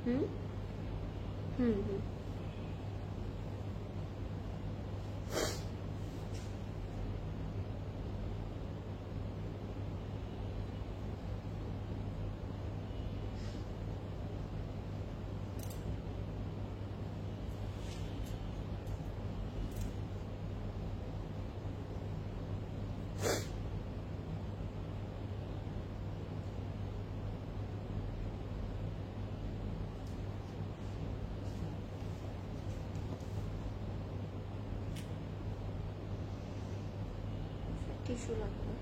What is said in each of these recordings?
হুম হুম হুম tissue লাগবে।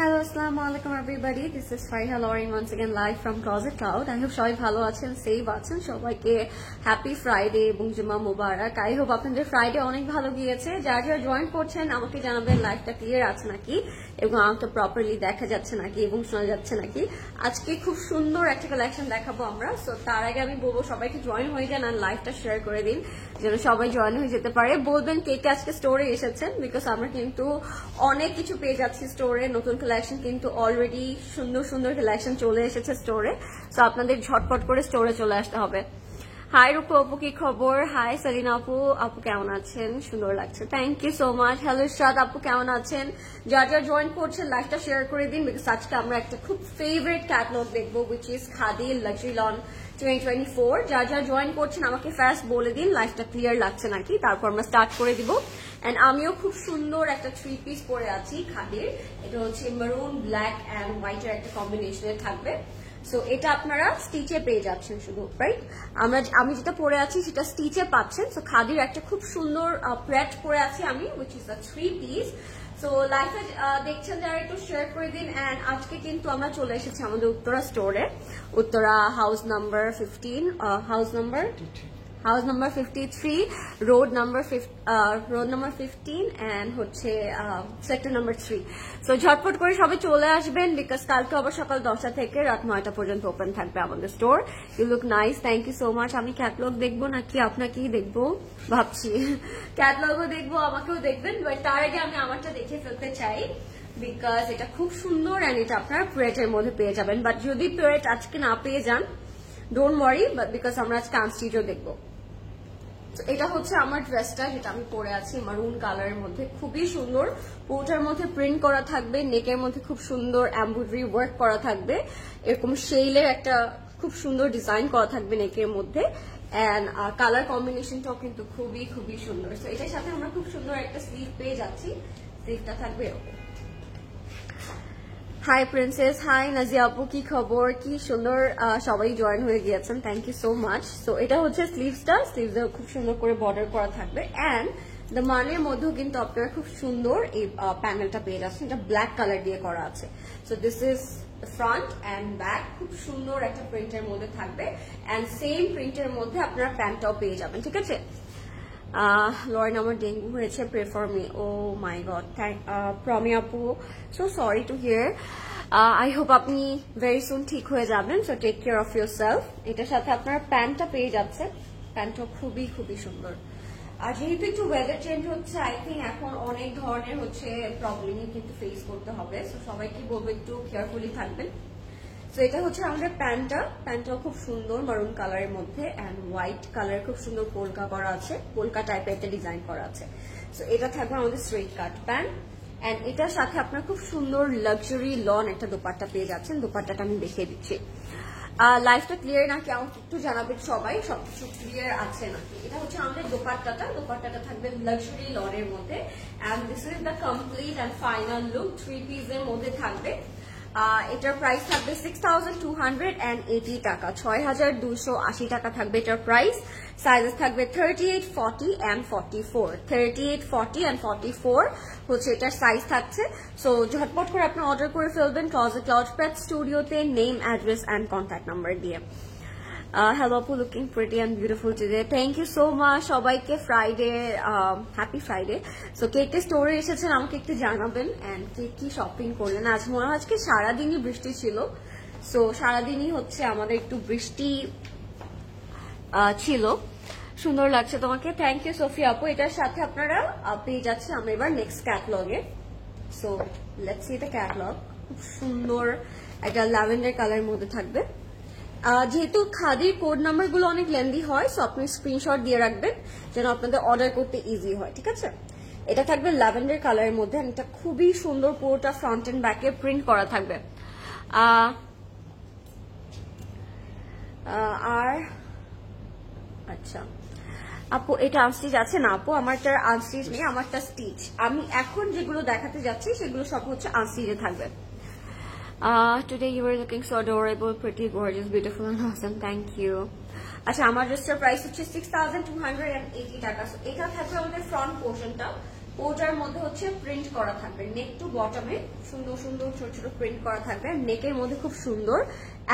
Hello, assalamu alaikum everybody. This is Fariha Loring once again live from Closet Cloud. I hope সবাই ভালো আছেন, safe আছেন। সবাইকে হ্যাপি ফ্রাইডে এবং জুমা মুবারক। আই হোপ আপনাদের ফ্রাইডে অনেক ভালো গিয়েছে। যারা যারা জয়েন করছেন আমাকে জানাবেন লাইভটা ক্লিয়ার আছে নাকি এবং আমাকে প্রপারলি দেখা যাচ্ছে নাকি এবং শোনা যাচ্ছে নাকি। আজকে খুব সুন্দর একটা কালেকশন দেখাবো আমরা। সো তার আগে আমি বলবো সবাইকে জয়েন হয়ে যান আর লাইভটা শেয়ার করে দিন যেন সবাই জয়েন হয়ে যেতে পারে। বলবেন কে কে আজকে স্টোরে এসেছেন, বিকজ আমরা কিন্তু অনেক কিছু পেয়ে যাচ্ছি স্টোরে। নতুন কালেকশন কিন্তু অলরেডি সুন্দর সুন্দর কালেকশন চলে এসেছে স্টোরে। সো আপনাদের ঝটপট করে স্টোরে চলে আসতে হবে। হাই রূপু আপু, কি খবর? হাই সেলিনা আপু, আপু কেমন আছেন? সুন্দর লাগছে, thank you so much. Hello Ishrat আপু, কেমন আছেন? যারা যারা জয়েন করছেন লাইভটা শেয়ার করে দিন, বিকজ আজকে আমরা একটা খুব ফেভারিট ক্যাটালগ দেখবো, which is khadi luxury loan 2024। যারা যারা জয়েন করছেন আমাকে ফার্স্ট বলে দিন লাইভটা ক্লিয়ার লাগছে নাকি, তারপর আমরা স্টার্ট করে দিব। এন্ড আমিও খুব সুন্দর একটা 3 পিস পরে আছি খাদির। এটা হচ্ছে মেরুন, ব্ল্যাক এন্ড হোয়াইটের একটা কম্বিনেশনে থাকবে। সো এটা আপনারা স্টিচে পেয়ে যাচ্ছেন শুধু, রাইট? আমি যেটা পরে আছি সেটা স্টিচে পাচ্ছেন। সো খাদির একটা খুব সুন্দর প্যাট পরে আছি আমি, which is a 3 piece. So লাইভে দেখছেন যারা একটু শেয়ার করে দিন। এন্ড আজকে কিন্তু আমরা চলে এসেছি আমাদের উত্তরা স্টোরে, Uttara house number 15, house number 53, road number 15 and হচ্ছে সেক্টর নাম্বার 3। সো ঝটপট করে সবাই চলে আসবেন, বিকজ কালকে আবার সকাল 10টা থেকে রাত 9টা পর্যন্ত ওপেন থাকবে আমাদের store. You look nice, thank you so much. আমি ক্যাটলগ দেখবো নাকি আপনাকেই দেখবো ভাবছি। ক্যাটলগও দেখবো, আমাকেও দেখবেন, বাট তার আগে আমি আমারটা দেখে ফেলতে চাই, বিকজ এটা খুব সুন্দর এন্ড এটা আপনার প্যারেটের মধ্যে পেয়ে যাবেন। বাট যদি প্যারেট আজকে না পেয়ে যান, ডোন্ট ওয়ারি, বাট বিকজ আমরা আজকে আনস্টিচও দেখবো। এটা হচ্ছে আমার ড্রেসটা যেটা আমি পরে আছি মারুন কালারের মধ্যে, খুবই সুন্দর। পুরোটার মধ্যে প্রিন্ট করা থাকবে, নেকের মধ্যে খুব সুন্দর এমব্রয়ডারি ওয়ার্ক করা থাকবে, এরকম শেইলের একটা খুব সুন্দর ডিজাইন করা থাকবে নেকের মধ্যে। এন্ড কালার কম্বিনেশনটাও কিন্তু খুবই খুবই সুন্দর। তো এটার সাথে আমরা খুব সুন্দর একটা স্লিভ পেয়ে যাচ্ছি, স্লিভটা থাকবে এরকম। হাই প্রিন্সেস, হাই নাজিয়া আপু, কি খবর? কি সুন্দর সবাই জয়েন হয়ে গিয়েছেন, thank you so much. So এটা হচ্ছে স্লিভসটা, স্লিভসে খুব সুন্দর করে বর্ডার করা থাকবে। এন্ড দ্য মানের মধ্যেও কিন্তু আপনারা খুব সুন্দর এই প্যানেলটা পেয়ে যাচ্ছেন, এটা ব্ল্যাক কালার দিয়ে করা আছে। So this is front end back, খুব সুন্দর একটা প্রিন্টের মধ্যে থাকবে। এন্ড সেম প্রিন্টের মধ্যে আপনারা প্যান্টটাও পেয়ে যাবেন, ঠিক আছে? লরেন, আমার ডেঙ্গু হয়েছে, pray for me. Oh my god, Promi আপু, so sorry to hear. I hope আপনি ভেরি সুন ঠিক হয়ে যাবেন। So take care of yourself. এটার সাথে আপনারা প্যান্টটা পেয়ে যাচ্ছে, প্যান্টটা খুবই খুবই সুন্দর। আর যেহেতু একটু ওয়েদার চেঞ্জ হচ্ছে, আই থিঙ্ক এখন অনেক ধরনের হচ্ছে প্রবলেমই কিন্তু ফেস করতে হবে। সো সবাইকে বলবো একটু কেয়ারফুলি থাকবেন। তো এটা হচ্ছে আমাদের প্যান্টটাও খুব সুন্দর মারুন কালারের মধ্যে এন্ড হোয়াইট কালার, খুব সুন্দর পোলকা করা আছে, পোলকা টাইপের একটা ডিজাইন করা আছে। সো এটা থাকবে আমাদের স্ট্রেট কাট প্যান্ট। এন্ড এটার সাথে আপনার খুব সুন্দর লাক্সারি লন একটা দোপাট্টা পেয়ে যাচ্ছেন। দোপাট্টাটা আমি দেখিয়ে দিচ্ছি। লাইফটা ক্লিয়ার নাকি আমাকে একটু জানাবেন সবাই, সবকিছু ক্লিয়ার আছে নাকি। এটা হচ্ছে আমাদের দোপাট্টাটা থাকবে লাক্সারি লনের মধ্যে, and this is the complete and final look. 3 পিসের মধ্যে থাকবে। এটার প্রাইস থাকবে 6280 টাকা, 6280 টাকা থাকবে এটার প্রাইস। সাইজেস থাকবে 38, 40 and 44, 38, 40 and 44 হচ্ছে এটার সাইজ থাকছে। সো ঝটপট করে আপনি অর্ডার করে ফেলবেন ক্লজেট ক্লাউড পেট স্টুডিওতে, name, address and contact number দিয়ে। হ্যালো আপু, looking pretty and beautiful today, thank you so much সবাইকে। Friday, happy Friday. সো কে কে স্টোরে এসেছেন আমাকে একটু জানাবেন, এন্ড কে কি শপিং করলেন। আজ মনে হয় আজকে সারাদিনই বৃষ্টি ছিল, সো সারাদিনই হচ্ছে আমাদের একটু বৃষ্টি ছিল। সুন্দর লাগছে তোমাকে, থ্যাংক ইউ সোফিয়া আপু। এটার সাথে আপনারা পেয়ে যাচ্ছে আমরা এবার নেক্সট ক্যাটলগে। So let's see the catalogue. খুব সুন্দর একটা ল্যাভেন্ডার কালারের মধ্যে থাকবে। যেহেতু খাদির কোড নাম্বার গুলো অনেক লেন্দি হয়, সো আপনি স্ক্রিনশট দিয়ে রাখবেন যেন আপনাদের অর্ডার করতে ইজি হয়, ঠিক আছে। এটা থাকবে ল্যাভেন্ডার কালারের মধ্যে, এটা খুবই সুন্দর, পুরোটা ফ্রন্ট এন্ড ব্যাকে প্রিন্ট করা থাকবে। আর আচ্ছা আপু, এটা আনস্টিচ আছে না আপু? আমারটার আনস্টিচ নেই, আমারটা স্টিচ। আমি এখন যেগুলো দেখাতে যাচ্ছি সেগুলো সব হচ্ছে আনস্টিচে থাকবে। Today you were looking so adorable, pretty, gorgeous, beautiful and awesome. Thank you. আচ্ছা, আমার ড্রেসটার প্রাইস হচ্ছে 6280 টাকা। এটা থাকবে আমাদের ফ্রন্ট পোর্শনটা, ওটার মধ্যে হচ্ছে প্রিন্ট করা থাকবে। নেক টু বটমে সুন্দর সুন্দর ছোট ছোট প্রিন্ট করা থাকবে, নেকের মধ্যে খুব সুন্দর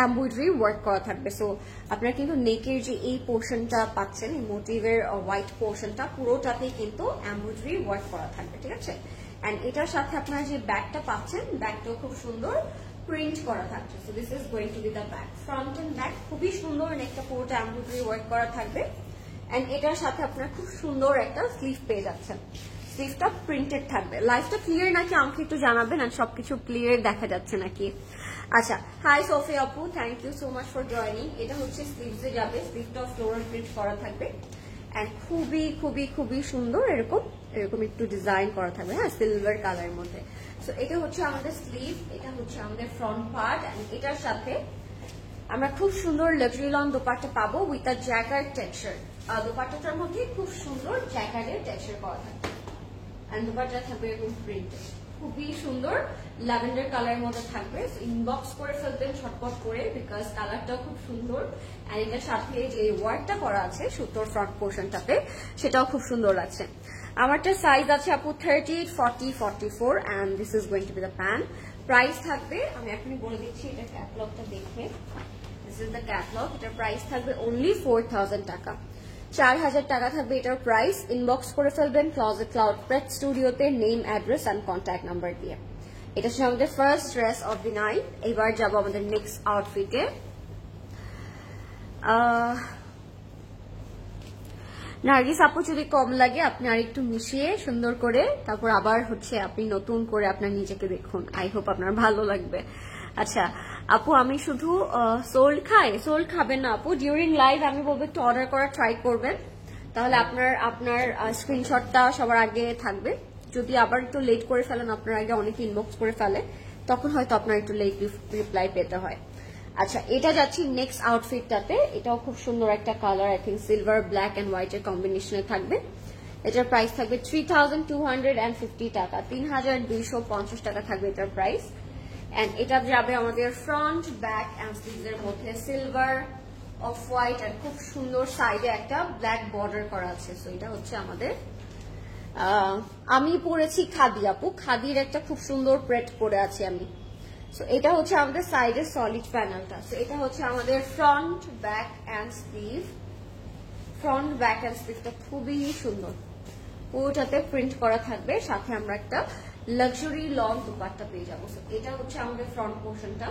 এমব্রয়ডারি ওয়ার্ক করা থাকবে। সো আপনারা কিন্তু নেকের যে এই পোর্শনটা পাচ্ছেন, এই মোটিভের হোয়াইট পোর্শনটা পুরোটাতেই কিন্তু এমব্রয়ডারি ওয়ার্ক করা থাকবে, ঠিক আছে। এন্ড এটার সাথে আপনারা যে ব্যাগটা পাচ্ছেন, ব্যাগটাও খুব সুন্দর প্রিন্ট করা থাকছে। So this is going to be the bag, front end back খুবই সুন্দর, নেকটা পুরোটা এমব্রয়ডারি ওয়ার্ক করা থাকবে। এন্ড এটার সাথে আপনারা খুব সুন্দর একটা স্লিভ পেয়ে যাচ্ছেন, স্লিভটা প্রিন্টেড থাকবে। লাইফটা ক্লিয়ার নাকি আমাকে একটু জানাবেন, আর সবকিছু ক্লিয়ার দেখা যাচ্ছে নাকি। আচ্ছা, হাই সোফিয়া আপু, thank you so much for joining. এটা হচ্ছে স্লিভসে যাবে, স্লিভটা ফ্লোরাল প্রিন্ট করা থাকবে, এন্ড খুবই খুবই খুবই সুন্দর, এরকম এরকম একটু ডিজাইন করা থাকবে, হ্যাঁ, সিলভার কালারের মধ্যে। সো এটা হচ্ছে আমাদের স্লিভ, এটা হচ্ছে আমাদের ফ্রন্ট পার্ট, এন্ড এটার সাথে আমরা খুব সুন্দর লাক্সারি লন দোপাট্টা পাবো উইথ আ জ্যাকার্ড টেক্সচার। দোপাট্টাটার মধ্যে খুব সুন্দর জ্যাকার্ডের টেক্সচার করা থাকবে, এন্ড দোপাট্টা থাকবে এরকম প্রিন্টেড, খুবই সুন্দর ল্যাভেন্ডার কালারের মধ্যে থাকবে। ইনবক্স করে ফেলবেন ঝটপট করে, বিকজ কালারটাও খুব সুন্দর, এন্ড এটার সাথে যে ওয়ার্কটা করা আছে সুতোর ফ্রন্ট পোর্শনটাতে, সেটাও খুব সুন্দর লাগছে। আমারটা সাইজ আছে আপু 38, 40, 44, and this is going to be the pant. Price থাকবে, আমি এখনই বলে দিচ্ছি, এটা ক্যাটালগটা দেখে, দিস ইজ দ্য ক্যাটালগ। এটার প্রাইস থাকবে অনলি 4000 টাকা, 4000 টাকা থাকবে এটার প্রাইস। ইনবক্স করে ফেলবেন ক্লজেট ক্লাউড পেট স্টুডিওতে, name, address and contact number দিয়ে। এটা ছিল আমাদের first dress of the night. এবার যাবো আমাদের নেক্সট আউটফিটে। নার্গিস আপু, যদি কম লাগে আপনি আর একটু মিশিয়ে সুন্দর করে তারপর আবার হচ্ছে আপনি নতুন করে আপনার নিজেকে দেখুন, আই হোপ আপনার ভালো লাগবে। আচ্ছা আপু, আমি শুধু সোল্ড খাই, সোল্ড খাবেন না আপু, ডিউরিং লাইভ আমি বলবো একটু অর্ডার করা ট্রাই করবেন, তাহলে আপনার স্ক্রিনশটটা সবার আগে থাকবে। যদি আবার একটু লেট করে ফেলেন, আপনার আগে অনেকে ইনবক্স করে ফেলে, তখন হয়তো আপনার একটু লেট রিপ্লাই পেতে হয়। আচ্ছা, এটা যাচ্ছি নেক্সট আউটফিটটাতে। এটাও খুব সুন্দর একটা colour, I think silver, black and white এর কম্বিনেশনে থাকবে। এটার প্রাইস থাকবে 3250 টাকা, 3250 টাকা থাকবে এটার প্রাইস। এন্ড এটা যাবে আমাদের ফ্রন্ট, ব্যাক এন্ড স্লিভস এর মধ্যে সিলভার, অফ হোয়াইট, আর খুব সুন্দর সাইডে একটা ব্ল্যাক বর্ডার করা আছে। সো এটা হচ্ছে আমাদের, আমি পরেছি খাদি আপু, খাদির একটা খুব সুন্দর প্রেট পরে আছি আমি। সো এটা হচ্ছে আমাদের সাইডের সলিড প্যানেলটা। সো এটা হচ্ছে আমাদের front, back and sleeve. Front, back and স্লিভটা খুবই সুন্দর, পুরোটাতে প্রিন্ট করা থাকবে, সাথে আমরা একটা লাক্সারি লং দুপাট্টা পেয়ে যাবো। সো এটা হচ্ছে আমাদের ফ্রন্ট পোর্শনটা,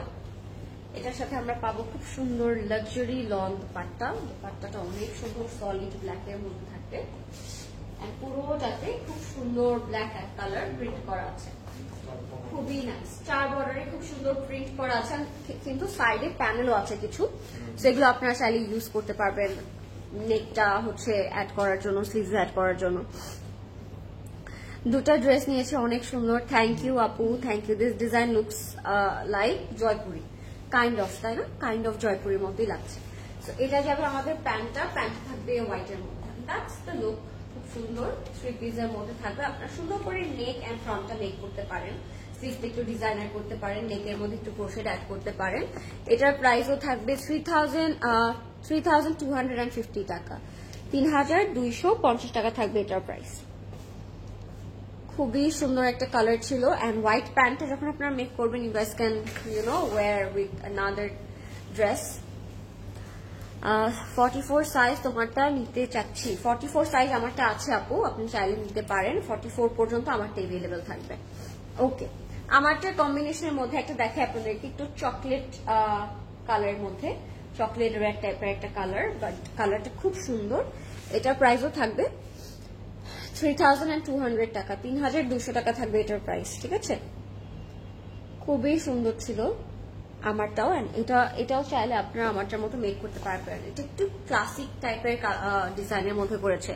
এটার সাথে আমরা পাবো খুব সুন্দর লাক্সারি লং দুপাট্টা। দুপাট্টাটা অনেক সুন্দর সলিড ব্ল্যাক এর মধ্যে থাকবে, পুরোটাতে খুব সুন্দর ব্ল্যাক কালার প্রিন্ট করা আছে, খুবই নাইস। চার বর্ডারে খুব সুন্দর প্রিন্ট করা আছে, কিন্তু সাইডে প্যানেলও আছে কিছু, সেগুলো আপনারা চাইলে ইউজ করতে পারবেন নেকটা হচ্ছে অ্যাড করার জন্য, স্লিভস অ্যাড করার জন্য। দুটা ড্রেস নিয়েছে, অনেক সুন্দর, থ্যাংক ইউ আপু, thank you. This design looks like Jaipuri, kind of, তাই না? কাইন্ড অফ জয়পুরের মতোই লাগছে। সো এটা যাবে আমাদের প্যান্টটা থাকবে হোয়াইটের মধ্যে। That's the look. খুব সুন্দর থ্রি পিসের মধ্যে থাকবে। আপনারা সুন্দর করে নেক এন্ড ফ্রন্টটা নেক করতে পারেন, স্লিভটা একটু ডিজাইনার করতে পারেন, নেকের মধ্যে একটু ক্রোশেট অ্যাড করতে পারেন। এটার প্রাইসও থাকবে 3,250 টাকা, 3,250 টাকা থাকবে এটার প্রাইস। খুবই সুন্দর একটা কালার ছিল। অ্যান্ড হোয়াইট প্যান্টটা যখন আপনারা মেক করবেন, you guys can wear with another dress. 44 size তোমারটা নিতে চাচ্ছি। 44 সাইজ আমারটা আছে আপু, আপনি চাইলে নিতে পারেন। 44 পর্যন্ত আমারটা এভেলেবেল থাকবে। ওকে, আমারটার কম্বিনেশনের মধ্যে একটা দেখে আপনাদেরকে, একটু চকলেট কালারের মধ্যে, চকলেট রেড টাইপের একটা কালার, বাট কালারটা খুব সুন্দর। এটার প্রাইসও থাকবে 3,200 টাকা, 3,200 টাকা থাকবে এটার প্রাইস। ঠিক আছে, খুবই সুন্দর ছিল আমারটাও। এটাও চাইলে আপনারা আমারটার মতো মেক করতে পারবেন। এটা একটু ক্লাসিক টাইপের ডিজাইনের মধ্যে করেছে।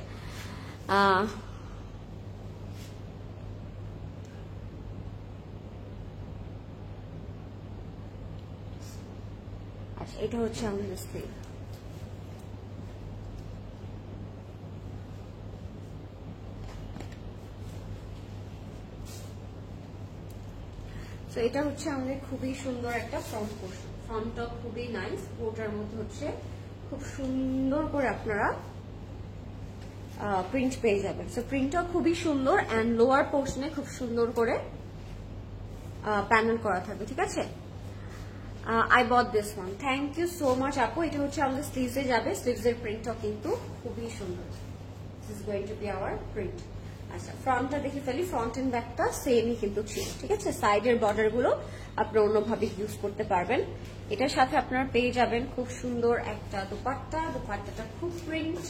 আচ্ছা, এটা হচ্ছে আমাদের স্লিভ। তো এটা হচ্ছে আমাদের খুবই সুন্দর একটা ফ্রন্ট পোর্শন। ফ্রন্টটা খুবই নাইস। ওটার মধ্যে হচ্ছে খুব সুন্দর করে আপনারা প্রিন্ট পেয়ে যাবেন। সো প্রিন্টটা খুবই সুন্দর অ্যান্ড লোয়ার পোর্শনে খুব সুন্দর করে প্যানেল করা থাকবে। ঠিক আছে, I bought this one. Thank you so much আপু। এটা হচ্ছে আমাদের স্লিভসে যাবে। স্লিভসের প্রিন্টটা কিন্তু খুবই সুন্দর। This is going to B hour print. আচ্ছা, ফ্রন্টটা দেখে ফেলি। ফ্রন্ট এন্ড ব্যাকটা সেমই কিন্তু ছিল। ঠিক আছে, সাইডের বর্ডার গুলো আপনারা অন্যভাবে ইউজ করতে পারবেন। এটার সাথে আপনারা পেয়ে যাবেন খুব সুন্দর একটা দোপাট্টা। দোপাট্টাটা খুব প্রিন্ট,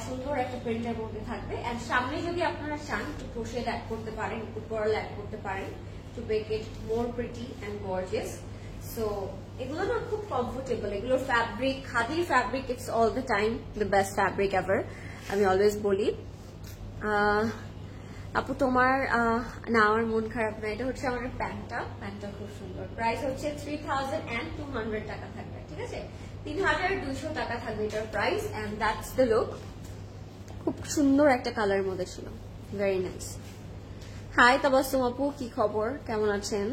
সুন্দর একটা প্রিন্টের মধ্যে থাকবে। এন্ড সামনে যদি আপনারা চান একটু ক্রোশেট অ্যাড করতে পারেন, একটু পার্ল অ্যাড করতে পারেন to make it more pretty and gorgeous. So এগুলো না খুব কমফোর্টেবল। এগুলোর ফ্যাব্রিক, খাদির fabric, it's all the time the best fabric ever, আমি অলওয়েজ বলি। আপু তোমার না, আমার মন খারাপ না। এটা হচ্ছে আমার প্যান্টটা। প্যান্টটা খুব সুন্দর। প্রাইস হচ্ছে 3,200 টাকা থাকবে। ঠিক আছে, 3,200 টাকা থাকবে এটার price. And that's the look. খুব সুন্দর একটা কালারের মধ্যে ছিল, ভেরি নাইস। হাই তাবাসসুম আপু, কি খবর, কেমন আছেন?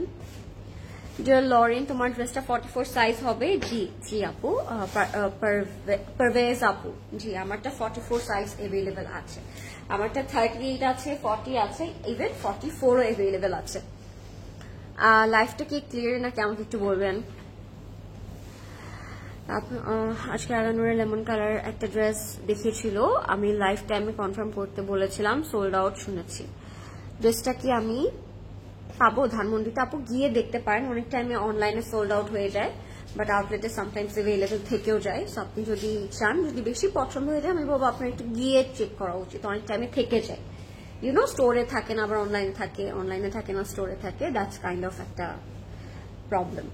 ডিয়ার লরেন, তোমার ড্রেসটা 44 সাইজ হবে? জি জি আপু, পারভেজ আপু, জি আমারটা 44 সাইজ এভেলেবেল আছে। আমারটা 38 আছে, 40 আছে, ইভেন 44ও এভেলেবেল আছে। লাইফটা কি ক্লিয়ার না কেমন একটু বলবেন? আজকে আলানুরের লেমন কালার একটা ড্রেস দেখিয়েছিল, আমি লাইফ টাইমে কনফার্ম করতে বলেছিলাম, সোল্ড আউট শুনেছি। ড্রেসটা কি আমি পাবো ধানমন্ডিতে? আপু গিয়ে দেখতে পারেন, অনেক টাইমে অনলাইনে সোল্ড আউট হয়ে যায়, বাট আউটলেটে সামটাইমস অ্যাভেলেবল থেকেও যায়। সো আপনি যদি চান, যদি বেশি পছন্দ হয়ে যায়, আমি বলবো আপনার একটু গিয়ে চেক করা উচিত। অনেক টাইমে থেকে যায়, স্টোরে থাকে না, আবার অনলাইনে থাকে, অনলাইনে থাকে না, স্টোরে থাকে। দ্যাটস কাইন্ড অফ একটা প্রবলেম।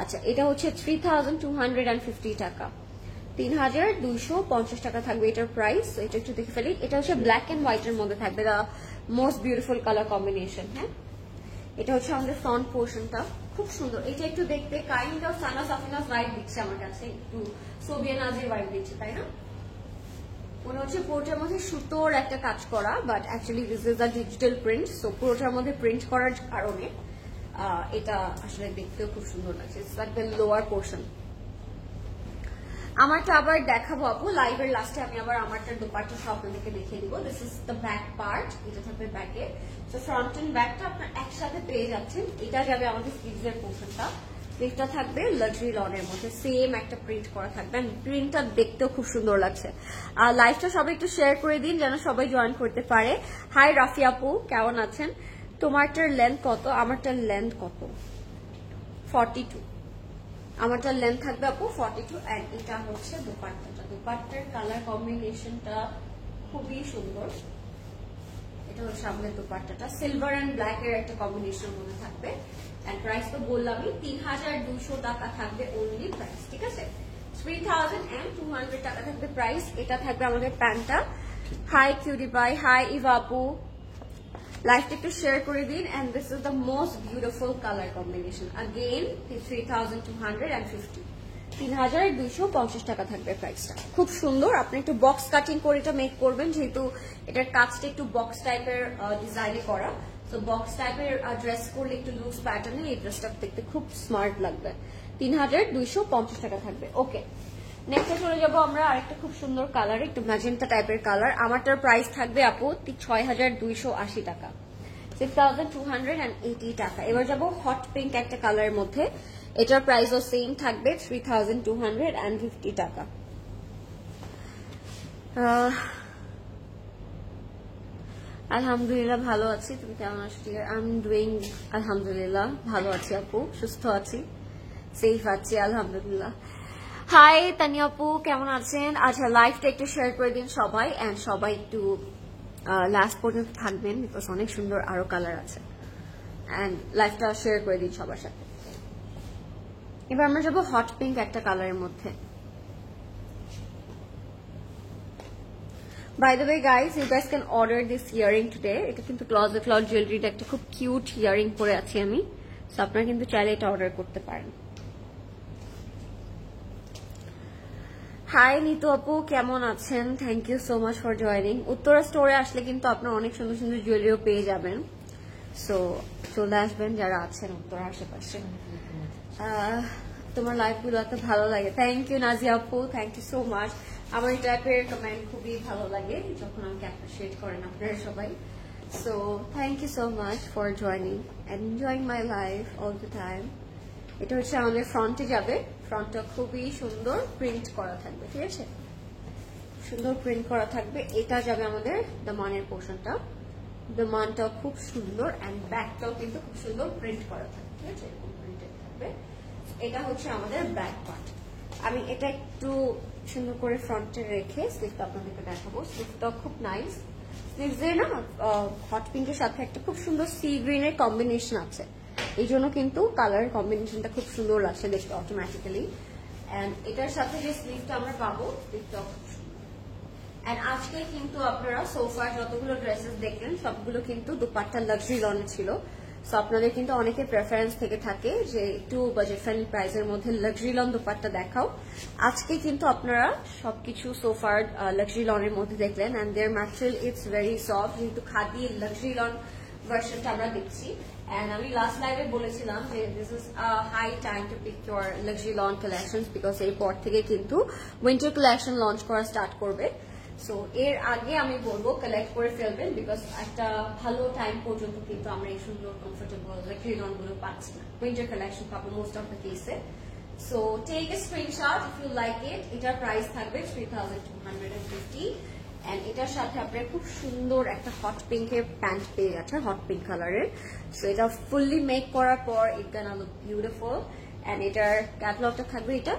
আচ্ছা, এটা হচ্ছে 3,250 টাকা, 3,250 টাকা থাকবে এটার প্রাইস। এটা একটু দেখে ফেলি। এটা হচ্ছে ব্ল্যাক এন্ড হোয়াইটের মধ্যে থাকবে, the most beautiful colour combination. হ্যাঁ, এটা হচ্ছে আমাদের ফ্রন্ট পোর্শনটা, খুব সুন্দর। এটা একটু দেখতে kind of Sana Safina's vibe দিচ্ছে আমার কাছে, একটু সোবিয়ানাজের ভাইব দিচ্ছে, তাই না? মনে হচ্ছে পুরোটার মধ্যে সুতোর একটা কাজ করা, but actually this is a digital print. So পুরোটার মধ্যে প্রিন্ট করার কারণে এটা আসলে দেখতেও খুব সুন্দর লাগছে। It's like the lower portion. আমারটা আবার দেখাবো আপু লাইভের লাস্টে, আমি আবার আমারটার দোপাট্টা সব আপনাদেরকে দেখিয়ে দিব। This is the back part, এটা থাকবে ব্যাকে। তো ফ্রন্ট এন্ড ব্যাকটা আপনার একসাথে পেয়ে যাচ্ছেন। এটা যাবে আমাদের স্লিভসের পোর্শনটা। স্লিভটা থাকবে লাক্সারি লনের মধ্যে, সেম একটা প্রিন্ট করা থাকবে। প্রিন্টটা দেখতেও খুব সুন্দর লাগছে। আর লাইভটা সবাই একটু শেয়ার করে দিন যেন সবাই জয়েন করতে পারে। হাই রাফি আপু, কেমন আছেন? তোমারটার লেন্থ কত? আমারটার লেন্থ কত? 42। আমারটার লেন্থ থাকবে আপু 42। এন্ড এটা হচ্ছে দোপাট্টাটা। দোপাট্টার কালার কম্বিনেশনটা খুবই সুন্দর। এটা হচ্ছে আমাদের দোপাট্টাটা, সিলভার এন্ড ব্ল্যাক এর একটা কম্বিনেশনের মধ্যে থাকবে। এন্ড প্রাইস তো বললামই, 3,200 টাকা থাকবে অনলি প্রাইস। ঠিক আছে, 3,200 টাকা থাকবে প্রাইস। এটা থাকবে আমাদের প্যান্টটা। হাই কিউরি বাই, হাই ইভা আপু, লাইভটা একটু শেয়ার করে দিন। And this is the most beautiful colour combination. Again 3250 3250 টাকা থাকবে প্রাইসটা। খুব সুন্দর। আপনি একটু বক্স কাটিং করে এটা মেক করবেন, যেহেতু এটার কাজটা একটু বক্স টাইপের ডিজাইনে করা। তো বক্স টাইপের ড্রেস করলে একটু লুজ প্যাটার্নে এই ড্রেসটা দেখতে খুব স্মার্ট লাগবে। 3250 টাকা থাকবে। ওকে, নেক্সটে চলে যাবো আমরা আরেকটা খুব সুন্দর কালার, একটু ম্যাজেন্টা টাইপের কালার। আমারটার প্রাইস থাকবে আপু 6280 টাকা, 6280 টাকা। এবার যাবো হট পিঙ্ক একটা কালারের মধ্যে, এটার প্রাইসও সেম থাকবে 3250 টাকা। আলহামদুলিল্লাহ ভালো আছি, তুমি কেমন আছো? আই এম ডুইং আলহামদুলিল্লাহ, ভালো আছি আপু, সুস্থ আছি, সেফ আছি আলহামদুলিল্লাহ। হাই তানিয়া আপু, কেমন আছেন? আচ্ছা, লাইভটা একটু শেয়ার করে দিন সবাই, এন্ড সবাই একটু লাস্ট পর্যন্ত থাকবেন, বিকজ অনেক সুন্দর আরো কালার আছে। এন্ড লাইভটা শেয়ার করে দিন সবার সাথে। এবার আমরা যাবো হট পিঙ্ক একটা কালারের মধ্যে। By the way guys, you guys can order this earring today. এটা কিন্তু Closet Cloud জুয়েলারির একটা খুব কিউট ইয়ারিং পরে আছি আমি, সো আপনারা কিন্তু চাইলে এটা অর্ডার করতে পারেন। হাই নিতু আপু, কেমন আছেন? Thank you so much for joining. Uttara স্টোরে আসলে কিন্তু আপনারা অনেক সুন্দর সুন্দর জুয়েলারিও পেয়ে যাবেন, সো চলে আসবেন যারা আছেন উত্তরা আশেপাশে। তোমার লাইভগুলো এত ভালো লাগে। থ্যাংক ইউ নাজিয়া আপু, থ্যাংক ইউ সো মাচ। আমার এই টাইপের কমেন্ট খুবই ভালো লাগে যখন আমাকে অ্যাপ্রিশিয়েট করেন আপনারা সবাই। So thank you so much for joining and enjoying my life all the time. এটা হচ্ছে আমাদের ফ্রন্টে যাবে, ফ্রন্টটা খুবই সুন্দর প্রিন্ট করা থাকবে, ঠিক আছে, সুন্দর প্রিন্ট করা থাকবে। এটা যাবে আমাদের দামানের পোর্শনটা, দামানটাও খুব সুন্দর এন্ড ব্যাকটাও কিন্তু খুব সুন্দর প্রিন্ট করা থাকবে, ঠিক আছে, এরকম প্রিন্টেড থাকবে। এটা হচ্ছে আমাদের ব্যাক পার্ট। আমি এটা একটু সুন্দর করে ফ্রন্টে রেখে স্লিভটা আপনাদেরকে দেখাবো। স্লিভটা খুব নাইস, স্লিভসে না হট পিঙ্কের সাথে একটা খুব সুন্দর সি গ্রিনের কম্বিনেশন আছে, এই জন্য কিন্তু কালার কম্বিনেশনটা খুব সুন্দর লাগছে দেখতে অটোমেটিক্যালি। এন্ড এটার সাথে যে স্লিভটা আমরা পাবো, স্লিভটাও খুব সুন্দর। এন্ড আজকে কিন্তু আপনারা সোফার যতগুলো ড্রেসেস দেখলেন সবগুলো কিন্তু দুপাট্টা লাক্সারি লনে ছিল। সো আপনাদের কিন্তু অনেকে প্রেফারেন্স থেকে থাকে যে একটু বাজেট ফ্রেন্ডলি প্রাইসের মধ্যে লাক্সারি লন দুপাট্টা দেখাও। আজকে কিন্তু আপনারা সবকিছু সোফার লাক্সারি লনের মধ্যে দেখলেন, and their material it's very soft, যেহেতু খাদি লাক্সারি লন ভার্সনটা আমরা দেখছি। And আমি লাস্ট লাইভে বলেছিলাম যে this is high time to pick your luxury lawn collections, because এরপর থেকে কিন্তু উইন্টার কালেকশন লঞ্চ করা স্টার্ট করবে। সো এর আগে আমি বলবো কালেক্ট করে ফেলবেন, বিকজ একটা ভালো টাইম পর্যন্ত কিন্তু আমরা এই সুন্দর কমফোর্টেবল লাক্সারি লন গুলো পাচ্ছি না, উইন্টার কালেকশন পাবো মোস্ট অফ দ্য কেসে। So take a screenshot if you like it. এটার প্রাইস থাকবে 3250 এন্ড এটার সাথে আপনার খুব সুন্দর একটা হট পিঙ্কের প্যান্ট পেয়ে যাচ্ছেন, হট পিঙ্ক কালারের। সো এটা ফুললি মেক করার পর ইট গানা লুক বিউটিফুল। এন্ড এটার ক্যাটালগটা থাকবে, এটা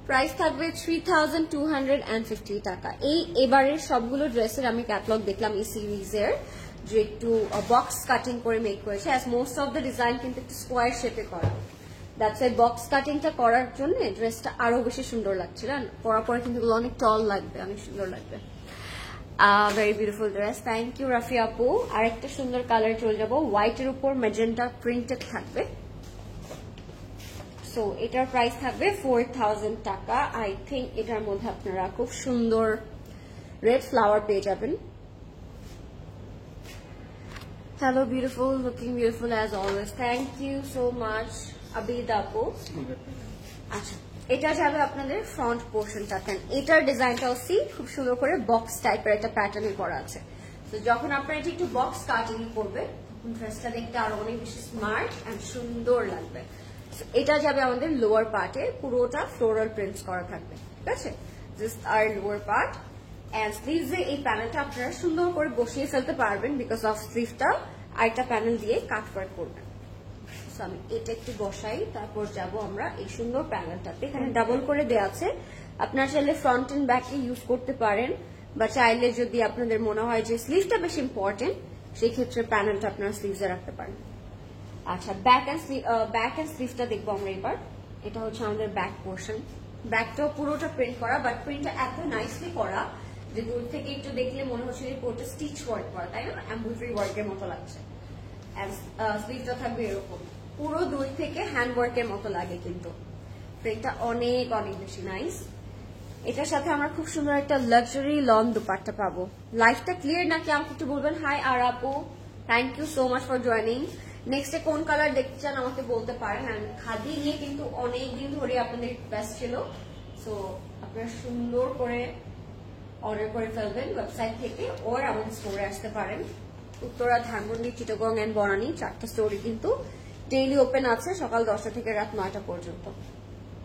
প্রাইস থাকবে 3250 টাকা। এই এবারের সবগুলো ড্রেসের আমি ক্যাটালগ দেখলাম এই সিরিজের, যে একটু বক্স কাটিং করে মেক করেছে, as most of the design কিন্তু একটু স্কোয়ার শেপে করা। দ্যাটস ওয়াই বক্স কাটিংটা করার জন্য ড্রেসটা আরো বেশি সুন্দর লাগছিল, পরার পরে কিন্তু অনেক টল লাগবে, অনেক সুন্দর লাগবে। Very beautiful dress, thank you Rafi আপু। আর একটা সুন্দর কালার চলে যাবো, হোয়াইটের উপর ম্যাজেন্টা প্রিন্টেড থাকবে। সো এটার প্রাইস থাকবে 4000 টাকা। আই থিঙ্ক এটার মধ্যে আপনারা খুব সুন্দর রেড ফ্লাওয়ার পেয়ে যাবেন। Hello beautiful, looking beautiful as always, thank you so much Abid আপু। আচ্ছা, এটা যাবে আপনাদের ফ্রন্ট পোর্শনটা। এটার ডিজাইনটাও সি খুব সুন্দর করে বক্স টাইপের একটা প্যাটার্নে করা আছে। তো যখন আপনারা এটা একটু বক্স কাটিং করবে তখন ড্রেসটা দেখতে আরো অনেক বেশি স্মার্ট এন্ড সুন্দর লাগবে। এটা যাবে আমাদের লোয়ার পার্টে, পুরোটা ফ্লোরাল প্রিন্টস করা থাকবে, ঠিক আছে, জাস্ট আর লোয়ার পার্ট। এন্ড স্লিভসে এই প্যানেলটা আপনারা সুন্দর করে বসিয়ে ফেলতে পারবেন, বিকজ অফ স্লিভটা আরেকটা প্যানেল দিয়ে কাট করবেন। আমি এটা একটু বসাই, তারপর যাব আমরা এই সুন্দর প্যানেলটাতে। এখানে ডাবল করে দেওয়া আছে, আপনারা চাইলে ফ্রন্ট এন্ড ব্যাকে ইউজ করতে পারেন, বা চাইলে যদি আপনাদের মনে হয় যে স্লিভটা বেশি ইম্পর্টেন্ট, সেই ক্ষেত্রে প্যানেলটা আপনারা স্লিভসে রাখতে পারেন। আচ্ছা, ব্যাক এন্ড স্লিভটা দেখবো আমরা এবার। এটা হচ্ছে আমাদের ব্যাক পোর্শন, ব্যাকটাও পুরোটা প্রিন্ট করা, বাট প্রিন্টটা এত নাইসলি করা যে দূর থেকে একটু দেখলে মনে হচ্ছে যে পুরোটা স্টিচ ওয়ার্ক করা, তাই না, এমব্রয়ডারি ওয়ার্কের মতো লাগছে। স্লিভটা থাকবে এরকম, পুরো দূর থেকে হ্যান্ড ওয়ার্কের মতো লাগে, কিন্তু প্রিন্টটা অনেক অনেক বেশি নাইস। এটার সাথে আমরা খুব সুন্দর একটা লাক্সারি লং দুপাট্টা পাবো। লাইফটা ক্লিয়ার নাকি আমাকে একটু বলবেন। হাই আর আপু, thank you so much for joining. নেক্সটে কোন কালার দেখতে চান আমাকে বলতে পারেন। অ্যান্ড খাদি নিয়ে কিন্তু অনেকদিন ধরে আপনাদের রিকোয়েস্ট ছিল, সো আপনারা সুন্দর করে অর্ডার করে ফেলবেন ওয়েবসাইট থেকে, ওর আমাদের স্টোরে আসতে পারেন। উত্তরা, ধানমন্ডি, চিটাগং এন্ড বনানী 4টা স্টোরে কিন্তু ডেইলি ওপেন আছে, সকাল 10টা থেকে রাত 9টা পর্যন্ত।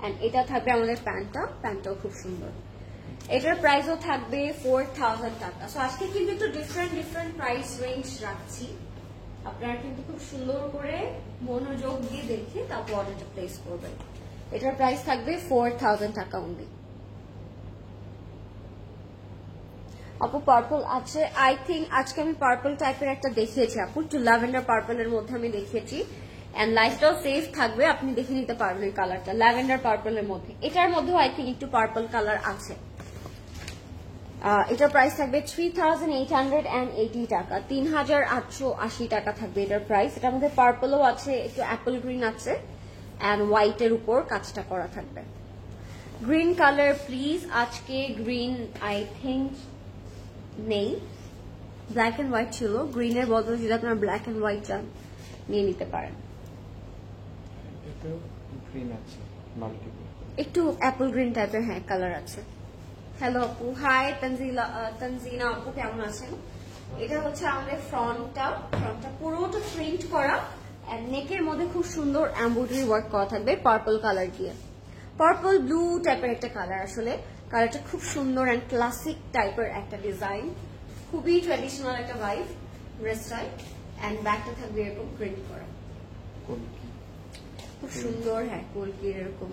এন্ড এটা থাকবে আমাদের প্যান্টটাও খুব সুন্দর। এটার প্রাইসও থাকবে 4000 টাকা। সো আজকে কিন্তু একটু ডিফারেন্ট প্রাইস রেঞ্জ রাখছি, আপনারা কিন্তু খুব সুন্দর করে মনোযোগ দিয়ে দেখে তারপর অর্ডারটা প্লেস করবেন। এটার প্রাইস থাকবে 4000 টাকা অনলি। আপু পার্পল আছে, আই থিঙ্ক আজকে আমি পার্পল টাইপের একটা দেখিয়েছি আপু, একটু ল্যাভেন্ডার পার্পলের মধ্যে আমি দেখিয়েছি। এন্ড লাইফটাও সেফ থাকবে, আপনি দেখে নিতে পারবেন এই কালারটা ল্যাভেন্ডার পার্পলের মধ্যে। এটার মধ্যেও আই থিঙ্ক একটু পার্পল কালার আছে। এটার প্রাইস থাকবে 3880 টাকা, 3880 টাকা থাকবে এটার প্রাইস। এটার মধ্যে পার্পলও আছে, একটু অ্যাপল গ্রিন আছে, এন্ড হোয়াইটের উপর কাজটা করা থাকবে। গ্রিন কালার প্লিজ, আজকে গ্রিন আই থিঙ্ক নেই, ব্ল্যাক এন্ড হোয়াইট ছিল। গ্রিনের বদলে যদি আপনারা ব্ল্যাক এন্ড হোয়াইট চান নিয়ে নিতে পারেন। একটু অ্যাপল গ্রিন টাইপের হ্যাঁ কালার আছে। হ্যালো আপু, হাই তানজিনা আপু, কেমন আছেন? এটা হচ্ছে আমাদের ফ্রন্টটা পুরোটা প্রিন্ট করা, এন্ড নেকের মধ্যে খুব সুন্দর এমব্রয়ডারি ওয়ার্ক করা থাকবে পার্পল কালার দিয়ে। পার্পল ব্লু টাইপের একটা কালার, আসলে কালারটা খুব সুন্দর এন্ড ক্লাসিক টাইপের একটা ডিজাইন, খুবই ট্র্যাডিশনাল একটা ভাইব ড্রেসটাই। এন্ড ব্যাকটা থাকবে এরকম প্রিন্ট করা, খুব সুন্দর। হ্যাঁ কলকির এরকম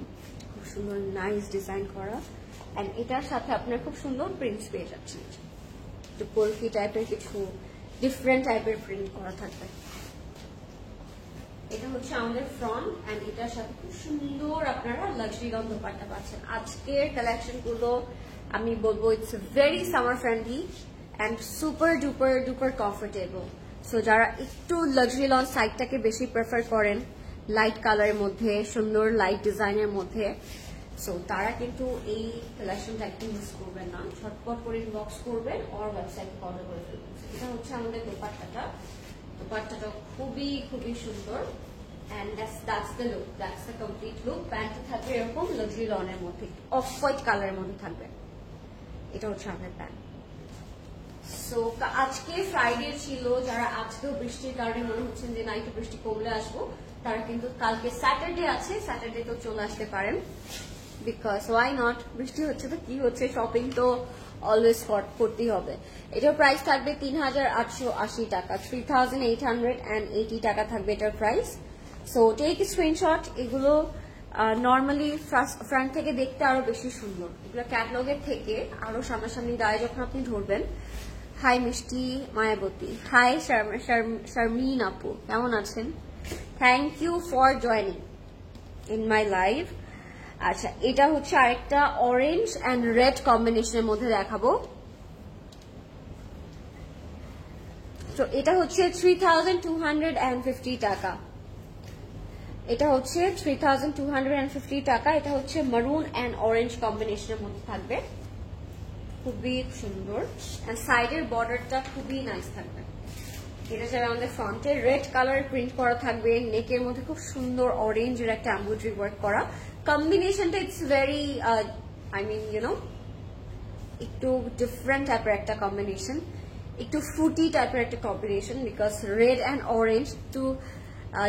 খুব সুন্দর নাইস ডিজাইন করা, এন্ড এটার সাথে আপনার খুব সুন্দর প্রিন্টস পেয়ে যাচ্ছেন। একটু কলকি টাইপের কিছু ডিফারেন্ট টাইপের প্রিন্ট করা থাকবে। এটা হচ্ছে আমাদের ফ্রন্ট, এন্ড এটার সাথে খুব সুন্দর আপনারা লাক্সারি লং দোপাট্টা পাচ্ছেন। আজকের কালেকশন গুলো আমি বলবো it's very summer friendly and super duper comfortable. So যারা একটু লাক্সারি লং সাইডটাকে বেশি প্রেফার করেন, লাইট কালারের মধ্যে সুন্দর লাইট ডিজাইনের মধ্যে, সো তারা কিন্তু এই কালেকশনটা একটু মিস করবেন না, ঝটপট করে ইনবক্স করবেন আর ওয়েবসাইট অর্ডার করে ফেলবেন। এটা হচ্ছে আমাদের দোপাট্টাটা খুবই সুন্দর, and that's the look, that's the complete look. প্যান্টটা থাকবে এরকম লাক্সারি লনের মধ্যে, অফ হোয়াইট কালারের মধ্যে থাকবে। এটা হচ্ছে আমাদের প্যান্ট। সো আজকে ফ্রাইডে ছিল, যারা আজকেও বৃষ্টির কারণে মনে হচ্ছেন যে না একটু বৃষ্টি কমলে আসবো, তারা কিন্তু কালকে স্যাটারডে আছে, স্যাটারডে তো চলে আসতে পারেন, বিকজ ওয়াই নট, বৃষ্টি হচ্ছে তো কি হচ্ছে, শপিং তো অলওয়েজ করতেই হবে। এটার প্রাইস থাকবে 3880 টাকা, 3880 টাকা থাকবে এটার প্রাইস। So take screenshot. এগুলো নর্মালি ফ্রন্ট থেকে দেখতে আরো বেশি সুন্দর, এগুলো ক্যাটলগের থেকে আরো সামনাসামনি গায়ে যখন আপনি ধরবেন। হাই মিষ্টি মায়াবতী, হাই শারমিন আপু, কেমন আছেন? Thank you for joining in my live. আচ্ছা, এটা হচ্ছে আরেকটা অরেঞ্জ এন্ড রেড কম্বিনেশনের মধ্যে দেখাবো। তো এটা হচ্ছে 3250 টাকা, এটা হচ্ছে 3250 টাকা। এটা হচ্ছে মারুন এন্ড অরেঞ্জ কম্বিনেশনের মধ্যে থাকবে, খুবই সুন্দর, এন্ড সাইডের বর্ডারটা খুবই নাইস থাকবে। এটা যাবে আমাদের ফ্রন্টে, রেড কালার প্রিন্ট করা থাকবে, নেকের মধ্যে খুব সুন্দর অরেঞ্জের একটা এমব্রয়ডারি ওয়ার্ক করা। কম্বিনেশনটা ইটস ভেরি আই মিন একটু ডিফারেন্ট টাইপের একটা কম্বিনেশন, একটু ফ্রুটি টাইপের একটা combination, because red and orange একটু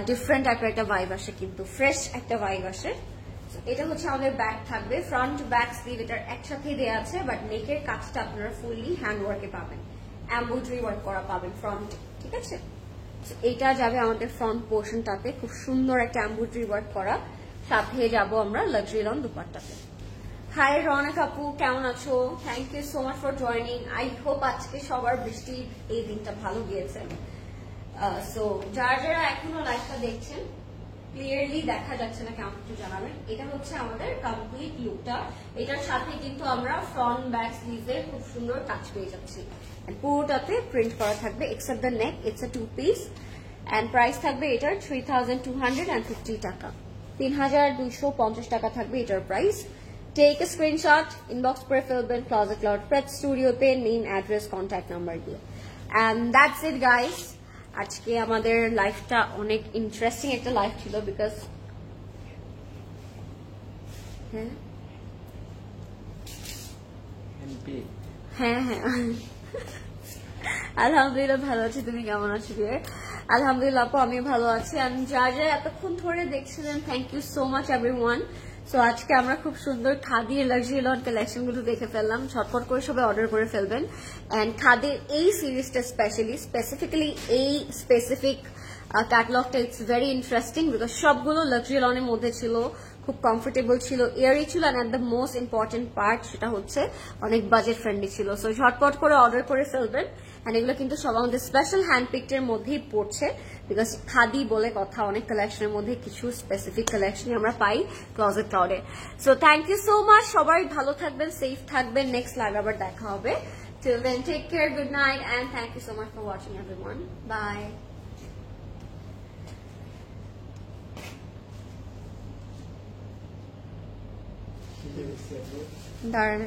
ডিফারেন্ট টাইপের একটা ভাইব আসে, কিন্তু ফ্রেশ একটা ভাইব আসে। এটা হচ্ছে আমাদের ব্যাক থাকবে, ফ্রন্ট ব্যাক স্লিভ এটার একসাথে দেওয়া আছে, বাট নেকের কাজটা আপনারা ফুললি হ্যান্ড ওয়ার্কে পাবেন, এমব্রয়ডারি ওয়ার্ক করা পাবেন ফ্রন্টে, ঠিক আছে? এইটা যাবে আমাদের ফ্রন্ট পোর্শনটাতে, খুব সুন্দর একটা এমব্রয়ডারি ওয়ার্ক করা, সাথে যাব আমরা লাক্সারি লং দুপাট্টাতে। হাই রনক আপু, কেমন আছো? Thank you so much for joining. I hope আজকে সবার বৃষ্টির এই দিনটা ভালো গিয়েছে। সো যারা এখনো লাইভটা দেখছেন ক্লিয়ারলি দেখা যাচ্ছে না কেমন একটু জানাবেন। এটা হচ্ছে আমাদের কমপ্লিট লুকটা। এটার সাথে কিন্তু আমরা ফ্রন্ট ব্যাক স্লিভে খুব সুন্দর কাজ পেয়ে যাচ্ছি। পুরোটাতে প্রিন্ট করা থাকবে except the neck, it's a 2 piece and price থাকবে এটার 3250 টাকা, 3250 টাকা থাকবে এটার প্রাইস। টেক এ স্ক্রিনশট, ইনবক্স করে ফেলবেন ক্লোজেট ক্লাউড প্রেস স্টুডিওতে নেম, অ্যাড্রেস, কন্ট্যাক্ট নাম্বার দিয়ে। And that's it guys. আজকে আমাদের লাইফটা অনেক ইন্টারেস্টিং একটা লাইফ ছিল বিকজ হ্যাঁ হ্যাঁ আলহামদুলিল্লাহ ভালো আছি, তুমি কেমন আছো ডিয়ার? আলহামদুলিল্লাহ আপু আমি ভালো আছি। আমি যারা এতক্ষণ ধরে দেখছিলেন thank you so much everyone. So আজকে আমরা খুব সুন্দর খাদি লাক্সারি লন কালেকশন গুলো দেখে ফেললাম। ঝটপট করে সবাই অর্ডার করে ফেলবেন। এন্ড খাদির এই সিরিজটা স্পেসিফিক্যালি এই স্পেসিফিক ক্যাটালগটা ইটস ভেরি ইন্টারেস্টিং বিকজ সবগুলো লাক্সারি লনের মধ্যে ছিল, খুব কমফোর্টেবল ছিল, এয়ারি ছিল, and the most important part সেটা হচ্ছে অনেক বাজেট ফ্রেন্ডলি ছিল। সো ঝটপট করে অর্ডার করে ফেলবেন। অ্যান্ড এগুলো কিন্তু সব আমাদের স্পেশাল হ্যান্ড পিকটের মধ্যেই পড়ছে বিকজ খাদি বলে কথা, অনেক কালেকশনের মধ্যে কিছু স্পেসিফিক কালেকশন আমরা পাই ক্লোজেট ক্লাউডে। So thank you so much, সবাই ভালো থাকবেন, সেফ থাকবেন। নেক্সট লাইভ আবার দেখা হবে। Till then take care, good night, and thank you so much for watching everyone. Bye. দাঁড়ান।